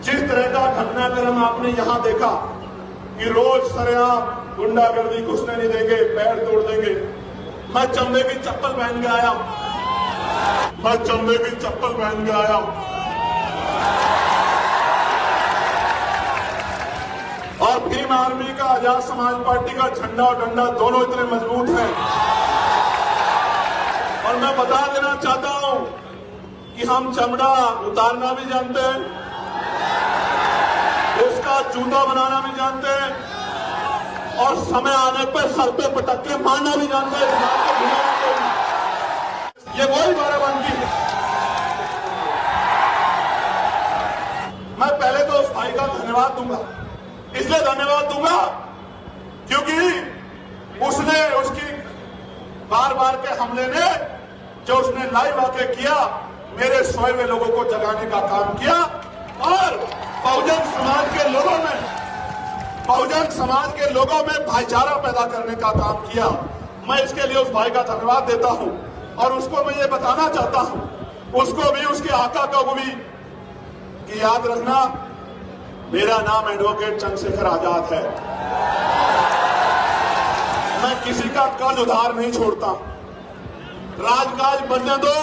जिस तरह का घटनाक्रम आपने यहां देखा कि रोज सरेआम गुंडागर्दी घुसने नहीं देंगे, पैर तोड़ देंगे। मैं चमड़े की चप्पल पहन के आया, मैं चमड़े की चप्पल पहन के आया। और भीम आर्मी का, आजाद समाज पार्टी का झंडा और डंडा दोनों इतने मजबूत हैं। और मैं बता देना चाहता हूं कि हम चमड़ा उतारना भी जानते हैं, उसका जूता बनाना भी जानते हैं, और समय आने पर सर पे पटक के मारना भी जानते हैं। ये वही बाराबंकी है। मैं पहले तो उस भाई का धन्यवाद दूंगा, इसलिए धन्यवाद दूंगा क्योंकि उसने, उसकी बार बार के हमले ने, जो उसने लाइव आके किया, मेरे सोए हुए लोगों को जगाने का काम किया और बहुजन समाज के लोगों में भाईचारा पैदा करने का काम किया। मैं इसके लिए उस भाई का धन्यवाद देता हूं और उसको मैं ये बताना चाहता हूं, उसको भी, उसके आका को भी, कि याद रखना मेरा नाम एडवोकेट चंद्रशेखर आजाद है। मैं किसी का कर्ज उधार नहीं छोड़ता। राजकाज बनने दो,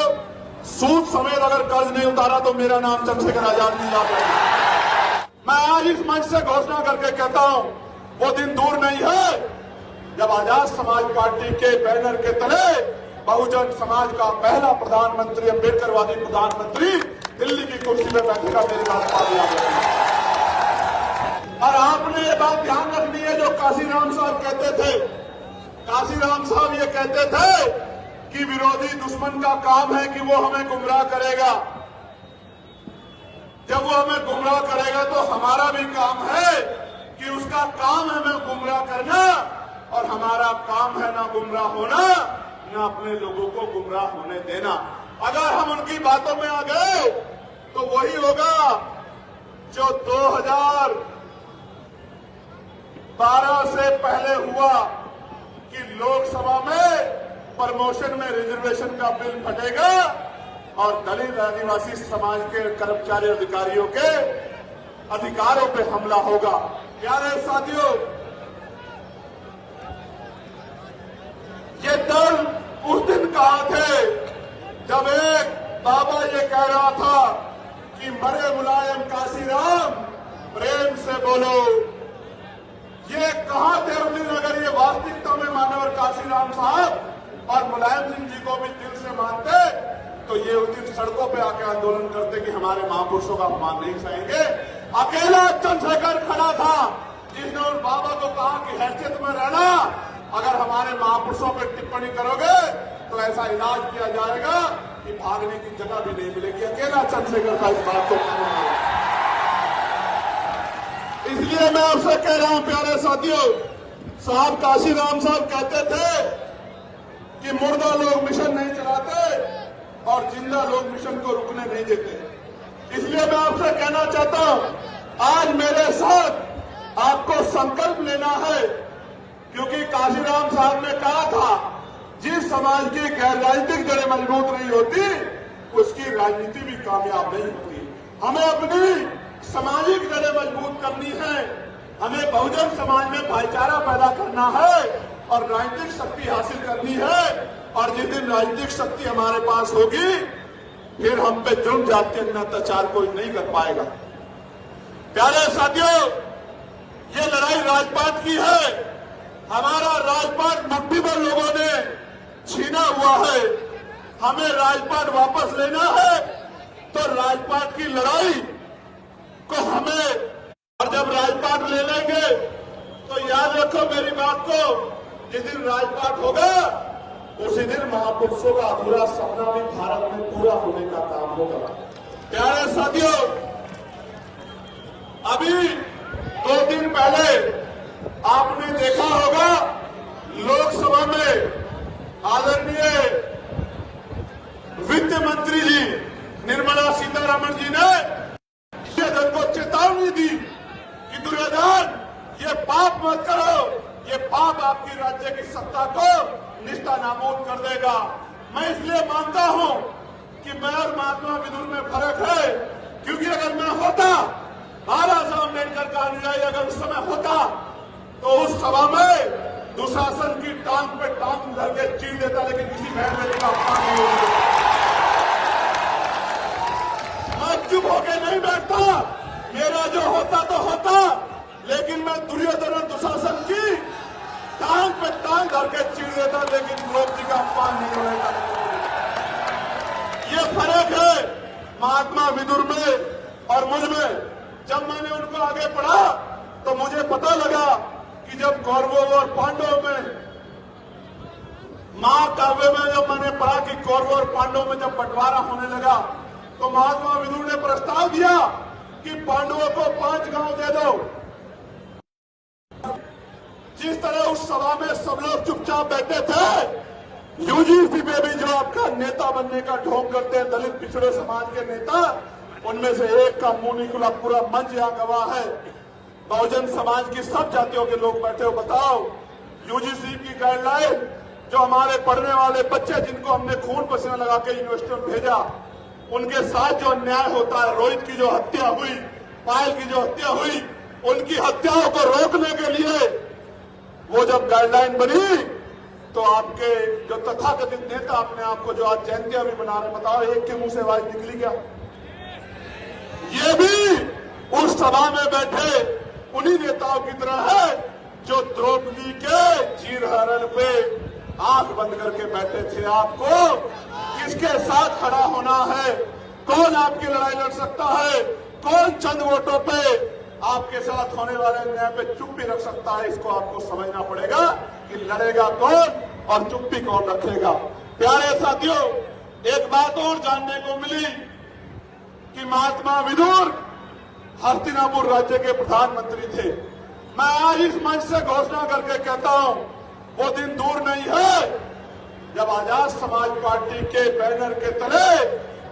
सूद समेत अगर कर्ज नहीं उतारा तो मेरा नाम चंद्रशेखर आजाद नहीं आता। मैं आज इस मंच से घोषणा करके कहता हूं, वो दिन दूर नहीं है जब आजाद समाज पार्टी के बैनर के तले बहुजन समाज का पहला प्रधानमंत्री, अम्बेडकरवादी प्रधानमंत्री दिल्ली की कुर्सी में बैठेगा। मेरे बात और आपने ये बात ध्यान रखनी है, जो काशीराम साहब कहते थे, काशीराम साहब ये कहते थे कि विरोधी दुश्मन का काम है कि वो हमें गुमराह करेगा। जब वो हमें गुमराह करेगा तो हमारा भी काम है कि उसका काम है हमें गुमराह करना, और हमारा काम है ना गुमराह होना, ना अपने लोगों को गुमराह होने देना। अगर हम उनकी बातों में आ गए तो वही होगा जो 2012 से पहले हुआ कि लोकसभा में प्रमोशन में रिजर्वेशन का बिल फटेगा और दलित आदिवासी समाज के कर्मचारी अधिकारियों के अधिकारों पे हमला होगा। प्यारे साथियों, ये दल उस दिन कहा थे जब एक बाबा ये कह रहा था कि मरे मुलायम काशीराम प्रेम से बोलो। ये कहा थे उस दिन, अगर ये वास्तविकता में मानवर काशीराम साहब और मुलायम सिंह जी को भी दिल से मानते तो ये उस दिन सड़कों पे आके आंदोलन करते कि हमारे महापुरुषों का अपमान नहीं सहेंगे। अकेला चंद्रशेखर खड़ा था जिसने उन बाबा को कहा कि हैसियत में रहना, अगर हमारे महापुरुषों पर टिप्पणी करोगे तो ऐसा इलाज किया जाएगा कि भागने की जगह भी नहीं मिलेगी। अकेला चंद्रशेखर था इस बात को। इसलिए मैं आपसे कह रहा हूं प्यारे साथियों, साहब काशीराम साहब कहते थे कि मुर्दा लोग मिशन नहीं चलाते और जिंदा लोग मिशन को रुकने नहीं देते। इसलिए मैं आपसे कहना चाहता हूं, आज मेरे साथ आपको संकल्प लेना है, क्योंकि काशीराम साहब ने कहा था जिस समाज की गैर राजनीतिक जड़ें मजबूत नहीं होती उसकी राजनीति भी कामयाब नहीं होती। हमें अपनी सामाजिक जड़ें मजबूत करनी है, हमें बहुजन समाज में भाईचारा पैदा करना है और राजनीतिक शक्ति हासिल करनी है। और जिस दिन राजनीतिक शक्ति हमारे पास होगी फिर हम पे जुर्म जाति अत्याचार कोई नहीं कर पाएगा। प्यारे साथियों, ये लड़ाई राजपाट की है। हमारा राजपाट मुट्ठी भर लोगों ने छीना हुआ है, हमें राजपाट वापस लेना है। तो राजपाट की लड़ाई को हमें, और जब राजपाट ले लेंगे तो याद रखो मेरी बात को, जिस दिन राजपाट होगा उसी दिन महापुरुषों का अधूरा सपना भी भारत में पूरा होने का काम होगा। प्यारे साथियों, अभी 2 दिन पहले आपने देखा होगा लोकसभा में आदरणीय वित्त मंत्री जी निर्मला सीतारमण जी ने दुर्योधन को चेतावनी दी कि दुर्योधन ये पाप मत करो, ये पाप आपकी राज्य की सत्ता को निष्ठा नाबूद कर देगा। मैं इसलिए मानता हूं कि मैं और महात्मा विदुर में फर्क है, क्योंकि अगर मैं होता सभा में दुशासन की टांग पे टांग धर के चीर देता, लेकिन किसी बहन बेटी का अपमान नहीं होता। मैं चुप होके नहीं बैठता, मेरा जो होता तो होता, लेकिन मैं दुर्योधन और दुशासन की टांग पे टांग धर के चीर देता, लेकिन द्रौपदी का अपमान नहीं होगा। ये फर्क है महात्मा विदुर में और मुझ में। जब मैंने उनको आगे पढ़ा तो मुझे पता लगा कि जब कौरवों और पांडवों में, महाकाव्य में जब मैंने पढ़ा कि कौरवों और पांडवों में जब बंटवारा होने लगा तो महात्मा विदुर ने प्रस्ताव दिया कि पांडवों को 5 गांव दे दो। जिस तरह उस सभा में सब लोग चुपचाप बैठे थे, यूजीसी में भी जो आपका नेता बनने का ढोंग करते हैं दलित पिछड़े समाज के नेता, उनमें से एक का मुंह नहीं खुला, पूरा मंच यहां गवाह है। बहुजन समाज की सब जातियों के लोग बैठे हो। बताओ, यूजीसी की गाइडलाइन जो हमारे पढ़ने वाले बच्चे जिनको हमने खून पसीना लगा के यूनिवर्सिटी में भेजा, उनके साथ जो अन्याय होता है, रोहित की जो हत्या हुई, पायल की जो हत्या हुई, उनकी हत्याओं को रोकने के लिए वो जब गाइडलाइन बनी तो आपके जो तथाकथित नेता अपने आप को जो आज जयंतियां भी बना रहे, बताओ एक के मुंह से आवाज निकली क्या? ये भी उस सभा में बैठे उन्हीं नेताओं की तरह है जो द्रौपदी के चीरहरण पे आंख बंद करके बैठे थे। आपको किसके साथ खड़ा होना है, कौन आपकी लड़ाई लड़ सकता है, कौन चंद वोटों पे आपके साथ होने वाले अन्याय पे चुप्पी रख सकता है, इसको आपको समझना पड़ेगा कि लड़ेगा कौन और चुप्पी कौन रखेगा। प्यारे साथियों, एक बात और जानने को मिली कि महात्मा विदुर हस्तिनापुर राज्य के प्रधानमंत्री थे। मैं आज इस मंच से घोषणा करके कहता हूं, वो दिन दूर नहीं है जब आजाद समाज पार्टी के बैनर के तले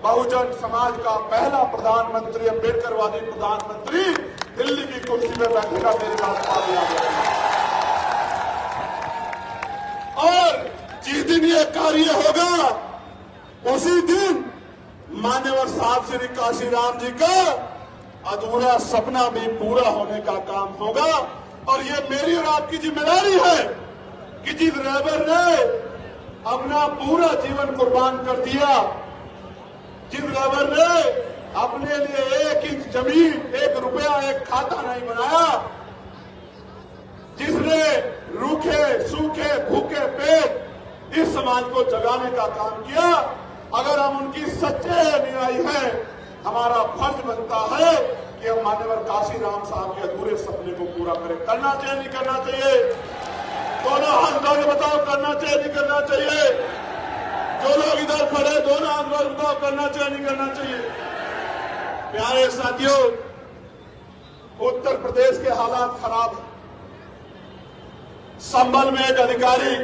बहुजन समाज का पहला प्रधानमंत्री, अम्बेडकरवादी प्रधानमंत्री दिल्ली की कुर्सी में बैठेगा, मेरे साथ पाया गया। और जिस दिन ये कार्य होगा उसी दिन मान्यवर साहब श्री काशीराम जी का अधूरा सपना भी पूरा होने का काम होगा। और ये मेरी और आपकी जिम्मेदारी है कि जिस ड्राइवर ने अपना पूरा जीवन कुर्बान कर दिया, जिस ड्राइवर ने अपने लिए 1 इंच जमीन, 1 रुपया, 1 खाता नहीं बनाया, जिसने रूखे सूखे भूखे पेट इस समाज को जगाने का काम किया, अगर हम उनकी सच्चे अनुयायी हैं, हमारा फर्ज बनता है कि हम मान्यवर काशीराम साहब के अधूरे सपने को पूरा करें। करना चाहिए नहीं करना चाहिए? दोनों हाथ उठा के बताओ, करना चाहिए नहीं करना चाहिए? जो लोग इधर खड़े, दोनों हाथ उठाओ, करना चाहिए नहीं करना चाहिए? प्यारे साथियों, उत्तर प्रदेश के हालात खराब हैं। संभल में एक अधिकारी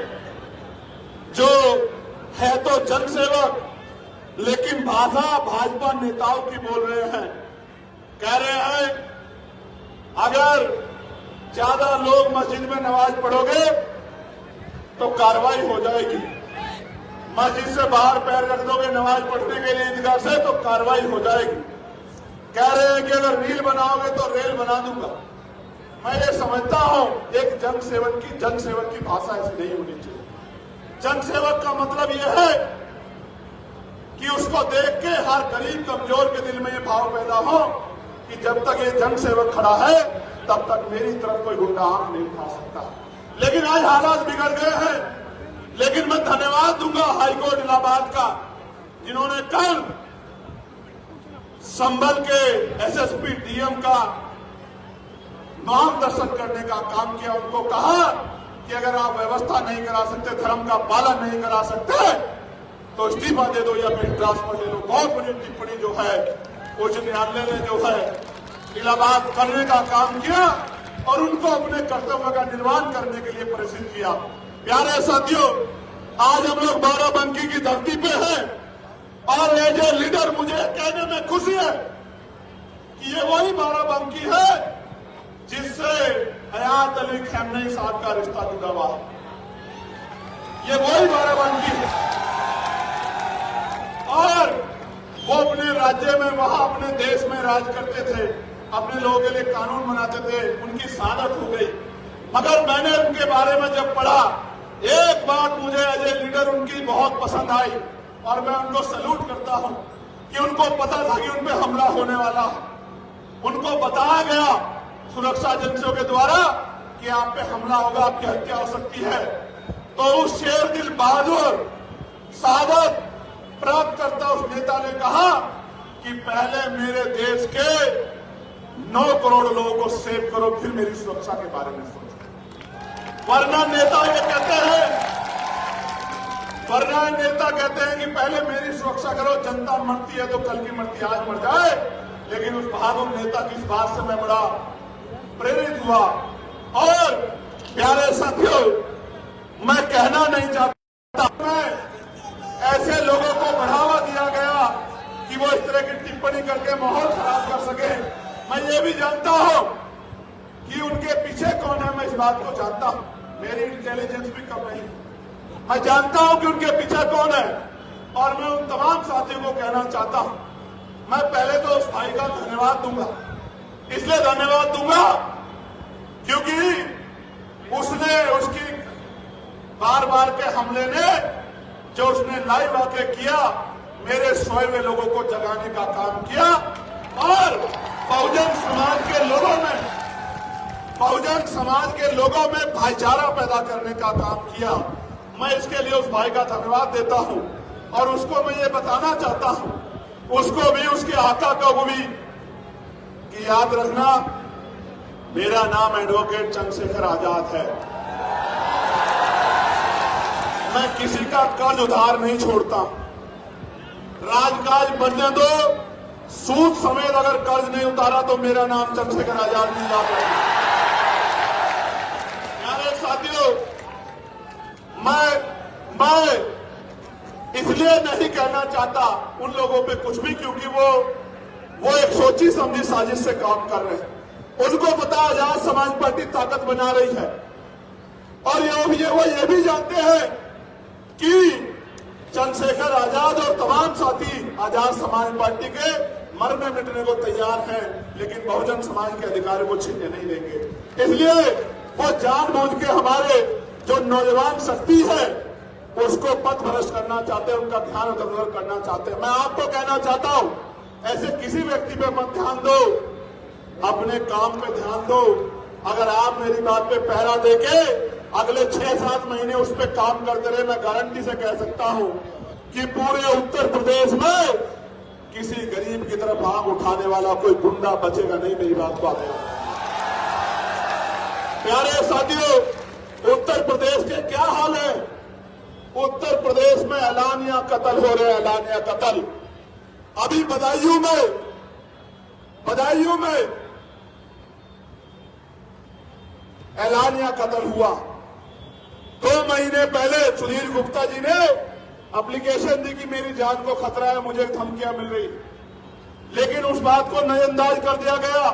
जो है तो जनसेवक, लेकिन भाषा भाजपा नेताओं की बोल रहे हैं। कह रहे हैं अगर ज्यादा लोग मस्जिद में नमाज पढ़ोगे तो कार्रवाई हो जाएगी, मस्जिद से बाहर पैर रख दोगे नमाज पढ़ने के लिए ईदगाह से तो कार्रवाई हो जाएगी। कह रहे हैं कि अगर रील बनाओगे तो रेल बना दूंगा। मैं ये समझता हूं एक जनसेवक की भाषा ऐसी नहीं होनी चाहिए। जनसेवक का मतलब यह है कि उसको देख के हर गरीब कमजोर के दिल में ये भाव पैदा हो कि जब तक ये जनसेवक खड़ा है तब तक मेरी तरफ कोई गुंडा आंख नहीं उठा सकता। लेकिन आज हालात बिगड़ गए हैं। लेकिन मैं धन्यवाद दूंगा हाईकोर्ट इलाहाबाद का, जिन्होंने कल संभल के एसएसपी डीएम का मार्गदर्शन करने का काम किया। उनको कहा कि अगर आप व्यवस्था नहीं करा सकते, धर्म का पालन नहीं करा सकते तो इस्तीफा दे दो या फिर ट्रांसफर दे दो। बहुत बड़ी टिप्पणी जो है उच्च न्यायालय ने जो है इलाहाबाद करने का काम किया और उनको अपने कर्तव्य का निर्वहन करने के लिए प्रेरित किया। प्यारे साथियों, आज हम लोग बाराबंकी की धरती पे हैं और एज ए लीडर मुझे कहने में खुशी है कि ये वही बाराबंकी है जिससे हयात अली खैमनी साहब का रिश्ता जुड़ा हुआ है। ये वही बाराबंकी है और वो अपने राज्य में, वहां अपने देश में राज करते थे, अपने लोगों के लिए कानून बनाते थे। उनकी शहादत हो गई, मगर मैंने उनके बारे में जब पढ़ा, एक बात मुझे एज ए लीडर उनकी बहुत पसंद आई और मैं उनको सैल्यूट करता हूं कि उनको पता था कि उन पे हमला होने वाला है। उनको बताया गया सुरक्षा एजेंसियों के द्वारा कि आप पे हमला होगा, आपकी हत्या हो सकती है। तो उस शेर दिल बहादुर शहादत प्राप्त करता उस नेता ने कहा कि पहले मेरे देश के 9 करोड़ लोगों को सेव करो, फिर मेरी सुरक्षा के बारे में सोचो। वरना नेता ये कहते हैं कि पहले मेरी सुरक्षा करो, जनता मरती है तो कल की मरती आज मर जाए। लेकिन उस बहादुर नेता की इस बात से मैं बड़ा प्रेरित हुआ। और प्यारे साथियों, मैं कहना नहीं चाहता, मैं ऐसे लोगों को बढ़ावा दिया गया कि वो इस तरह की टिप्पणी करके माहौल खराब कर सके। मैं ये भी जानता हूं कि उनके पीछे कौन है, मैं इस बात को जानता हूं, मेरी इंटेलिजेंस भी कम नहीं। मैं जानता हूं कि उनके पीछे कौन है और मैं उन तमाम साथियों को कहना चाहता हूं, मैं पहले तो उस भाई का धन्यवाद दूंगा। इसलिए धन्यवाद दूंगा क्योंकि उसकी बार बार के हमले ने जो उसने लाइव आके किया, मेरे सोए हुए लोगों को जगाने का काम किया और बहुजन समाज के लोगों में भाईचारा पैदा करने का काम किया। मैं इसके लिए उस भाई का धन्यवाद देता हूं और उसको मैं ये बताना चाहता हूं, उसको भी, उसके आका को भी, कि याद रखना मेरा नाम एडवोकेट चंद्रशेखर आजाद है। मैं किसी का कर्ज उधार नहीं छोड़ता। राजकाज बनने दो, सूद समेत अगर कर्ज नहीं उतारा तो मेरा नाम चंद्रशेखर आजाद नहीं याद रखना। प्यारे साथियों, मैं इसलिए नहीं कहना चाहता उन लोगों पे कुछ भी, क्योंकि वो एक सोची समझी साजिश से काम कर रहे हैं। उनको पता आजाद समाज पार्टी ताकत बना रही है और वो ये भी जानते हैं कि चंद्रशेखर आजाद और तमाम साथी आजाद समाज पार्टी के मरने मिटने को तैयार हैं, लेकिन बहुजन समाज के अधिकारों को छीनने नहीं देंगे। इसलिए वो जानबूझ के हमारे जो नौजवान शक्ति है उसको पथ भ्रष्ट करना चाहते हैं, उनका ध्यान उधर उधर करना चाहते हैं। मैं आपको कहना चाहता हूं, ऐसे किसी व्यक्ति पे मत ध्यान दो, अपने काम पे ध्यान दो। अगर आप मेरी बात पे पहरा देके अगले 6-7 महीने उस पर काम करते रहे, मैं गारंटी से कह सकता हूं कि पूरे उत्तर प्रदेश में किसी गरीब की तरफ आंख उठाने वाला कोई गुंडा बचेगा नहीं। मेरी बात को आगे प्यारे साथियों, उत्तर प्रदेश के क्या हाल है? उत्तर प्रदेश में ऐलानिया कत्ल हो रहे हैं, ऐलानिया कत्ल। अभी बदायूं में ऐलानिया कत्ल हुआ। 2 महीने पहले सुधीर गुप्ता जी ने एप्लीकेशन दी कि मेरी जान को खतरा है, मुझे धमकियां मिल रही, लेकिन उस बात को नजरअंदाज कर दिया गया।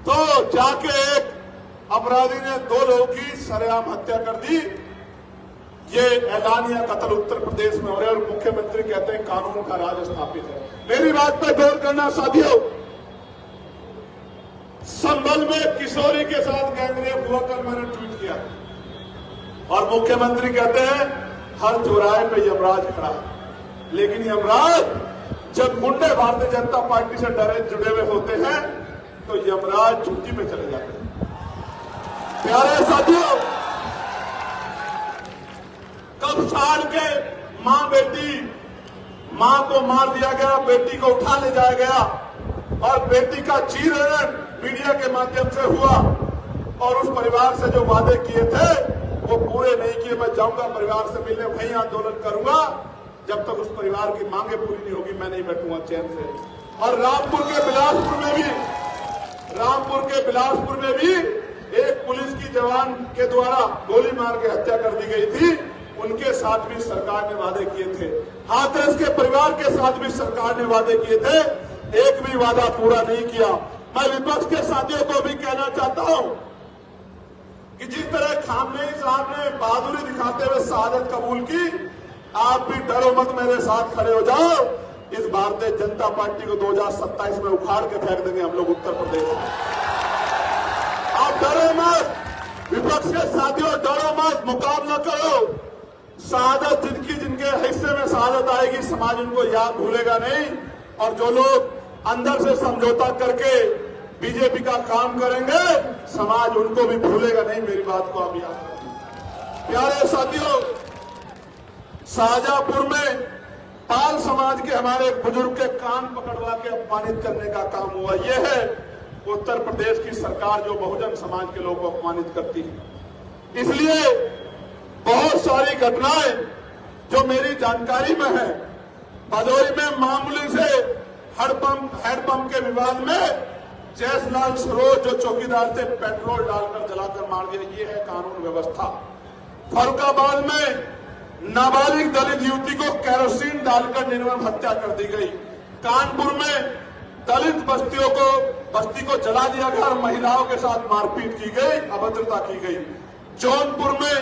तो जाके एक अपराधी ने 2 लोगों की सरेआम हत्या कर दी। ये ऐलानिया कत्ल उत्तर प्रदेश में हो रहे और मुख्यमंत्री कहते हैं कानून का राज स्थापित है। मेरी बात पर गौर करना साथियों, संभल में किशोरी के साथ गैंगरेप हुआ, कल मैंने ट्वीट किया और मुख्यमंत्री कहते हैं हर चौराहे पे यमराज खड़ा है। लेकिन यमराज जब गुंडे भारतीय जनता पार्टी से डरे जुड़े हुए होते हैं तो यमराज छुट्टी पे चले जाते हैं। प्यारे साथियों, कब साल के मां को मार दिया गया, बेटी को उठा ले जाया गया और बेटी का चीरहरण मीडिया के माध्यम से हुआ और उस परिवार से जो वादे किए थे वो पूरे नहीं किए। मैं जाऊंगा परिवार से मिलने, वहीं आंदोलन करूंगा जब तक उस परिवार की मांगे पूरी नहीं होगी, मैं नहीं बैठूंगा चैन से। और रामपुर के बिलासपुर में भी एक पुलिस की जवान के द्वारा गोली मार के हत्या कर दी गई थी, उनके साथ भी सरकार ने वादे किए थे। हाथरस के परिवार के साथ भी सरकार ने वादे किए थे, एक भी वादा पूरा नहीं किया। मैं विपक्ष के साथियों को भी कहना चाहता हूं कि जिस तरह खामनेई साहब ने बहादुरी दिखाते हुए शहादत कबूल की, आप भी डरो मत, मेरे साथ खड़े हो जाओ। इस भारतीय जनता पार्टी को 2027 में उखाड़ के फेंक देंगे हम लोग उत्तर प्रदेश में। आप डरो मत, विपक्ष के साथियों, डरो मत, मुकाबला करो। शहादत जिनके हिस्से में शहादत आएगी, समाज उनको याद भूलेगा नहीं। और जो लोग अंदर से समझौता करके बीजेपी का काम करेंगे, समाज उनको भी भूलेगा नहीं। मेरी बात को आप याद रखें। प्यारे साथियों, शाहजहांपुर में पाल समाज के हमारे एक बुजुर्ग के कान पकड़वा के अपमानित करने का काम हुआ। यह है उत्तर प्रदेश की सरकार जो बहुजन समाज के लोगों को अपमानित करती है। इसलिए बहुत सारी घटनाएं जो मेरी जानकारी में है, भदोही में मामूली से हैंडपंप के विवाद में जयसलाल सरोज जो चौकीदार थे, पेट्रोल डालकर जलाकर मार दिया। ये है कानून व्यवस्था। फरुखाबाद में नाबालिग दलित युवती को केरोसिन डालकर निर्मम हत्या कर दी गई। कानपुर में दलित बस्ती को जला दिया गया और महिलाओं के साथ मारपीट की गई, अभद्रता की गई। जौनपुर में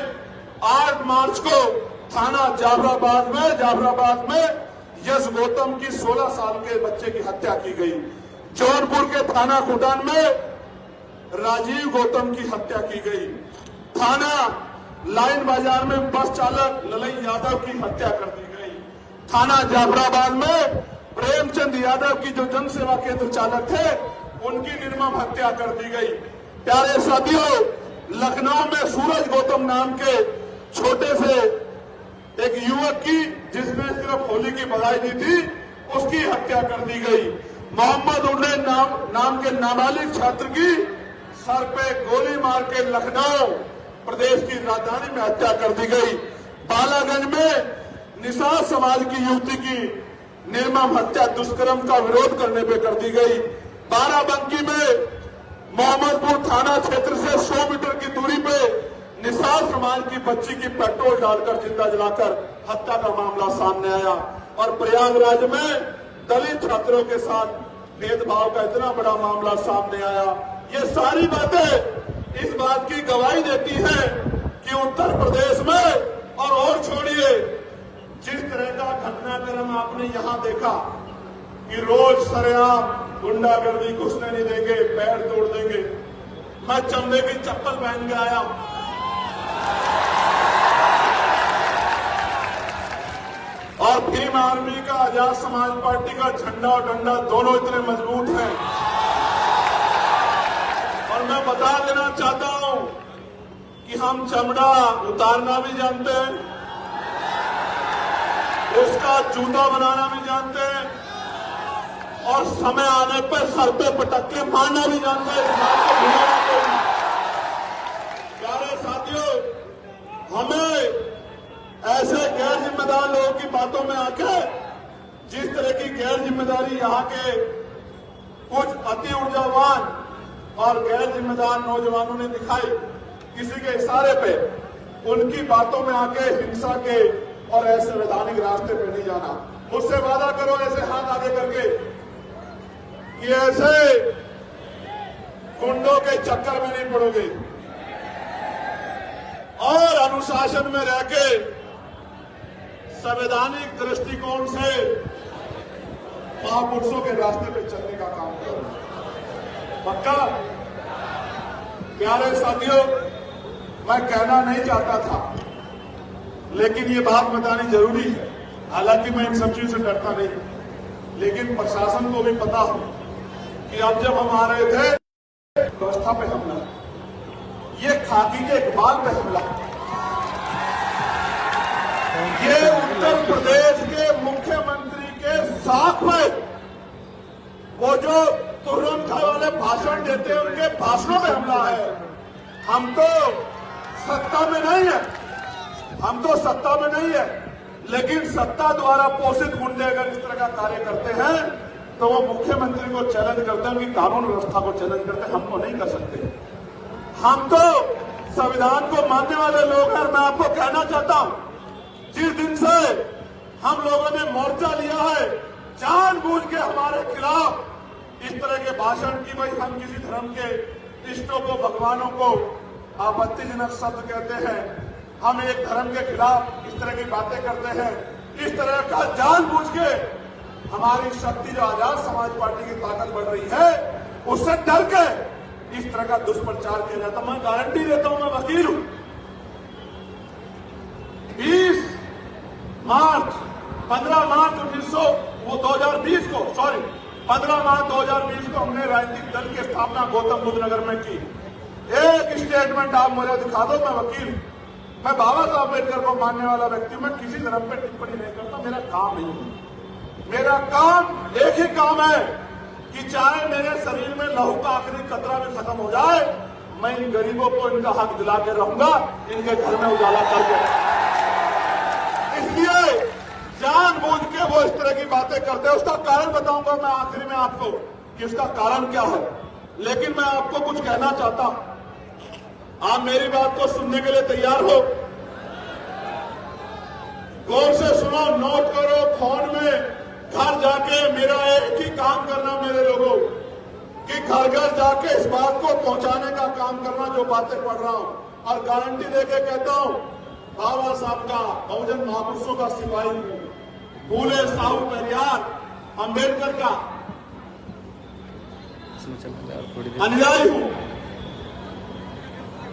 8 मार्च को थाना जाफराबाद में यश गौतम की 16 साल के बच्चे की हत्या की गई। जौनपुर के थाना खुटान में राजीव गौतम की हत्या की गई। थाना लाइन बाजार में बस चालक ललई यादव की हत्या कर दी गई। थाना जाफराबाद में प्रेमचंद यादव की जो जन सेवा केंद्र चालक थे, उनकी निर्मम हत्या कर दी गई। प्यारे साथियों, लखनऊ में सूरज गौतम नाम के छोटे से एक युवक की, जिसने सिर्फ होली की बधाई दी थी, उसकी हत्या कर दी गई। मोहम्मद उन्नैन नाम के नाबालिग छात्र की सर पे गोली मार के लखनऊ प्रदेश की राजधानी में हत्या कर दी गई। बालागंज में निषाद समाज की युवती की निर्मम हत्या दुष्कर्म का विरोध करने पे कर दी गई। बाराबंकी में मोहम्मदपुर थाना क्षेत्र से 100 मीटर की दूरी पे निषाद समाज की बच्ची की पेट्रोल डालकर जिंदा जलाकर हत्या का मामला सामने आया। और प्रयागराज में दलित छात्रों के साथ भेदभाव का इतना बड़ा मामला सामने आया। ये सारी बातें इस बात की गवाही देती हैं कि उत्तर प्रदेश में और छोड़िए, जिस तरह का घटनाक्रम आपने यहां देखा कि रोज सरेआम गुंडागर्दी, घुसने नहीं देंगे, पैर तोड़ देंगे। मैं चमड़े की चप्पल पहन के आया, और भीम आर्मी का, आजाद समाज पार्टी का झंडा और डंडा दोनों इतने मजबूत हैं। और मैं बता देना चाहता हूं कि हम चमड़ा उतारना भी जानते हैं, उसका जूता बनाना भी जानते हैं, और समय आने पर सर पे पटक के मारना भी जानते हैं। इस बात को भूलना नहीं। प्यारे साथियों, हमें ऐसे गैर जिम्मेदार लोगों की बातों में आके, जिस तरह की गैर जिम्मेदारी यहाँ के कुछ अति ऊर्जावान और गैर जिम्मेदार नौजवानों ने दिखाई, किसी के इशारे पे उनकी बातों में आके हिंसा के और असंवैधानिक रास्ते पे नहीं जाना। मुझसे वादा करो ऐसे हाथ आगे करके कि ऐसे गुंडों के चक्कर में नहीं पड़ोगे और अनुशासन में रह के संवैधानिक दृष्टिकोण से महापुरुषों के रास्ते पे चलने का काम करो। पक्का? प्यारे साथियों, मैं कहना नहीं चाहता था, लेकिन ये बात बतानी जरूरी है। हालांकि मैं इन सब चीजों से डरता नहीं, लेकिन प्रशासन को भी पता हो कि अब जब हम आ रहे थे, व्यवस्था पे हमला, ये खाकी के इकबाल पे हमला, ये उत्तर प्रदेश के मुख्यमंत्री के साथ में वो जो तुर्रम खां वाले भाषण देते हैं, उनके भाषणों में हमला है। हम तो सत्ता में नहीं है, लेकिन सत्ता द्वारा पोषित गुंडे अगर इस तरह का कार्य करते हैं तो वो मुख्यमंत्री को चैलेंज करते हैं, उनकी कानून व्यवस्था को चैलेंज करते हैं। हमको नहीं कर सकते। हम तो संविधान को मानने वाले लोग हैं। मैं आपको कहना चाहता हूं, जिस दिन से हम लोगों ने मोर्चा लिया है, जानबूझ के हमारे खिलाफ इस तरह के भाषण की, भाई हम किसी धर्म के इष्टों को, भगवानों को आपत्तिजनक शब्द कहते हैं, हम एक धर्म के खिलाफ इस तरह की बातें करते हैं, इस तरह का जानबूझ के हमारी शक्ति जो आजाद समाज पार्टी की ताकत बढ़ रही है, उससे डर के इस तरह का दुष्प्रचार किया जाता। मैं गारंटी देता हूं, मैं वकील हूं। 15 मार्च 2020 को हमने राजनीतिक दल की स्थापना गौतम बुद्ध नगर में की। एक स्टेटमेंट आप मुझे दिखा दो, मैं वकील हूं। मैं बाबा साहब अम्बेडकर को मानने वाला व्यक्ति, मैं किसी धर्म पे टिप्पणी नहीं करता, मेरा काम नहीं है। मेरा काम एक ही काम है कि चाहे मेरे शरीर में लहू का आखिरी कतरा भी खत्म हो जाए, मैं इन गरीबों को इनका हक दिला के रहूंगा, इनके घर में उजाला करके। इसलिए जानबूझ के वो इस तरह की बातें करते हैं। उसका कारण बताऊंगा मैं आखिरी में आपको कि उसका कारण क्या है। लेकिन मैं आपको कुछ कहना चाहता हूं, आप मेरी बात को सुनने के लिए तैयार हो? गौर से सुनो, नोट करो फोन में। घर जाके मेरा एक ही काम करना मेरे लोगों, कि घर घर जाके इस बात को पहुंचाने का काम करना जो बातें पढ़ रहा हूं। और गारंटी देके कहता हूं, बाबा साहब का, बहुजन महापुरुषों का सिपाही हूं, फूले साहू पेरियार अंबेडकर का अनुयायी हूं,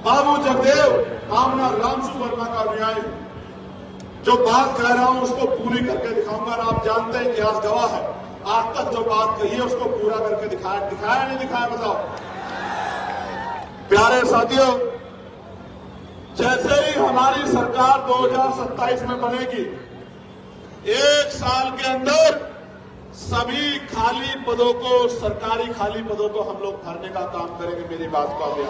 बाबू जगदेव कामना रामसु वर्मा का अनुयायी हूं। जो बात कह रहा हूं उसको पूरी करके दिखाऊंगा। और आप जानते हैं, इतिहास गवाह है, आज तक जो बात कही है उसको पूरा करके दिखाया नहीं दिखाया, बताओ। प्यारे साथियों, जैसे ही हमारी सरकार 2027 में बनेगी, 1 साल के अंदर सभी खाली पदों को, सरकारी खाली पदों को हम लोग भरने का काम करेंगे। मेरी बात को अभी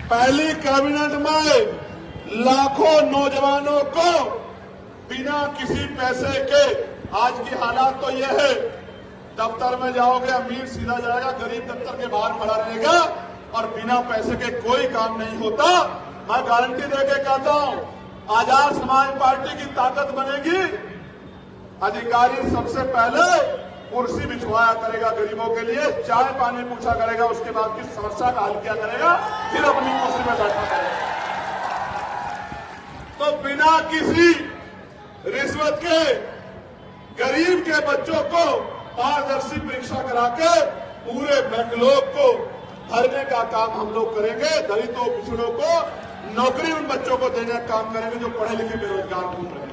पहली कैबिनेट में लाखों नौजवानों को बिना किसी पैसे के, आज की हालात तो यह है, दफ्तर में जाओगे अमीर सीधा जाएगा, गरीब दफ्तर के बाहर खड़ा रहेगा और बिना पैसे के कोई काम नहीं होता। मैं गारंटी देके कहता हूं, आजाद समाज पार्टी की ताकत बनेगी। अधिकारी सबसे पहले कुर्सी बिछवाया करेगा गरीबों के लिए, चाय पानी पूछा करेगा, उसके बाद की समस्या का हल किया करेगा, फिर अपनी कुर्सी में बैठा करेगा। तो बिना किसी रिश्वत के गरीब के बच्चों को पारदर्शी परीक्षा करा के पूरे बैकलॉग को भरने का काम हम लोग करेंगे। दलितों, पिछड़ों को नौकरी उन बच्चों को देने का काम करेंगे जो पढ़े लिखे बेरोजगार घूम रहे हैं।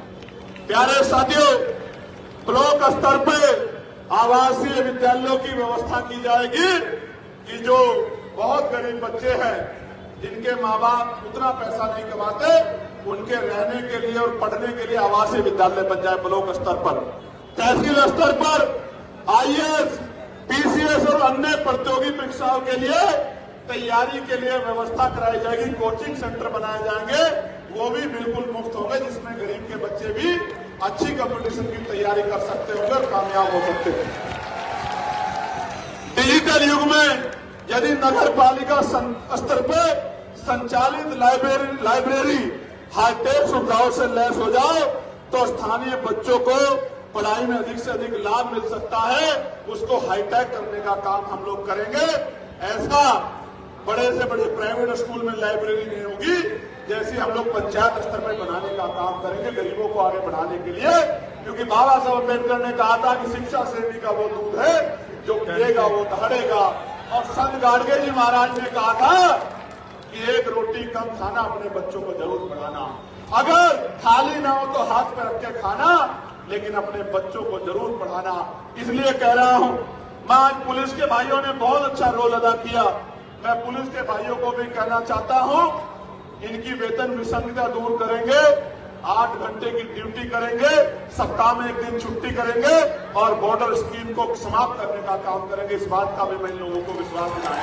प्यारे साथियों, ब्लॉक स्तर पर आवासीय विद्यालयों की व्यवस्था की जाएगी कि जो बहुत गरीब बच्चे हैं, जिनके माँ बाप उतना पैसा नहीं कमाते, उनके रहने के लिए और पढ़ने के लिए आवासीय विद्यालय बन जाए ब्लॉक स्तर पर। तहसील स्तर पर आईएएस, पीसीएस और अन्य प्रतियोगी परीक्षाओं के लिए तैयारी के लिए व्यवस्था कराई जाएगी। कोचिंग सेंटर बनाए जाएंगे, वो भी बिल्कुल मुफ्त होंगे, जिसमें गरीब के बच्चे भी अच्छी कंपटीशन की तैयारी कर सकते होंगे और कामयाब हो सकते हैं। डिजिटल युग में यदि नगर पालिका स्तर पर संचालित लाइब्रेरी हाईटेक सुविधाओं से लैस हो जाए तो स्थानीय बच्चों को पढ़ाई में अधिक से अधिक लाभ मिल सकता है। उसको हाईटेक करने का काम हम लोग करेंगे। ऐसा बड़े से बड़े प्राइवेट स्कूल में लाइब्रेरी नहीं होगी, जैसे हम लोग पंचायत स्तर पर बनाने का काम करेंगे गरीबों को आगे बढ़ाने के लिए। क्योंकि बाबा साहब अम्बेडकर ने कहा था कि शिक्षा श्रेणी का वो दूध है जो पिएगा वो दहाड़ेगा। और संत गाडगे जी महाराज ने कहा था कि एक रोटी कम खाना, अपने बच्चों को जरूर पढ़ाना। अगर थाली ना हो तो हाथ पे रख के खाना, लेकिन अपने बच्चों को जरूर पढ़ाना। इसलिए कह रहा हूं, मैं आज पुलिस के भाइयों ने बहुत अच्छा रोल अदा किया। मैं पुलिस के भाइयों को भी कहना चाहता हूं, इनकी वेतन विसंगता दूर करेंगे, 8 घंटे की ड्यूटी करेंगे, सप्ताह में 1 दिन छुट्टी करेंगे और बॉर्डर स्कीम को समाप्त करने का काम करेंगे। इस बात का भी मैं इन लोगों को विश्वास दिलाया।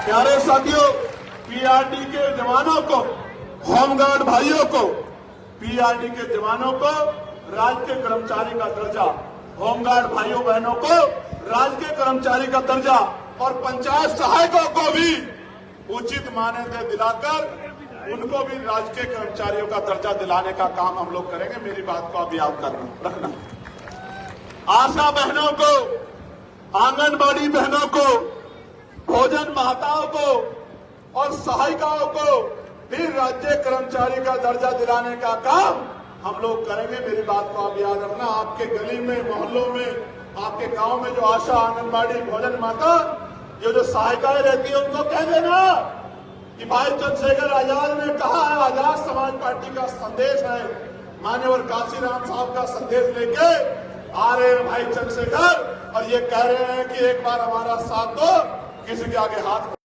प्यारे साथियों, पीआरडी के जवानों को, होमगार्ड भाइयों को, पीआरडी के जवानों को राजकीय कर्मचारी का दर्जा, होमगार्ड भाइयों बहनों को राजकीय कर्मचारी का दर्जा और पंचायत सहायकों को भी उचित मान्यता दिलाकर उनको भी राजकीय कर्मचारियों का दर्जा दिलाने का काम हम लोग करेंगे। मेरी बात को आप याद रखना। आशा बहनों को, आंगनबाड़ी बहनों को, भोजन माताओं को और सहायिकाओं को भी राज्य कर्मचारी का दर्जा दिलाने का काम हम लोग करेंगे। मेरी बात को आप याद रखना। आपके गली में, मोहल्लों में आपके गांव में जो आशा, आंगनबाड़ी, भोजन माता, ये जो सहायिकाएं रहती है, उनको कह देना कि भाई चंद्रशेखर आजाद ने कहा है, आजाद समाज पार्टी का संदेश है, मान्यवर काशीराम साहब का संदेश लेके आ रहे हैं भाई चंद्रशेखर, और ये कह रहे हैं कि एक बार हमारा साथ दो, किसी के आगे हाथ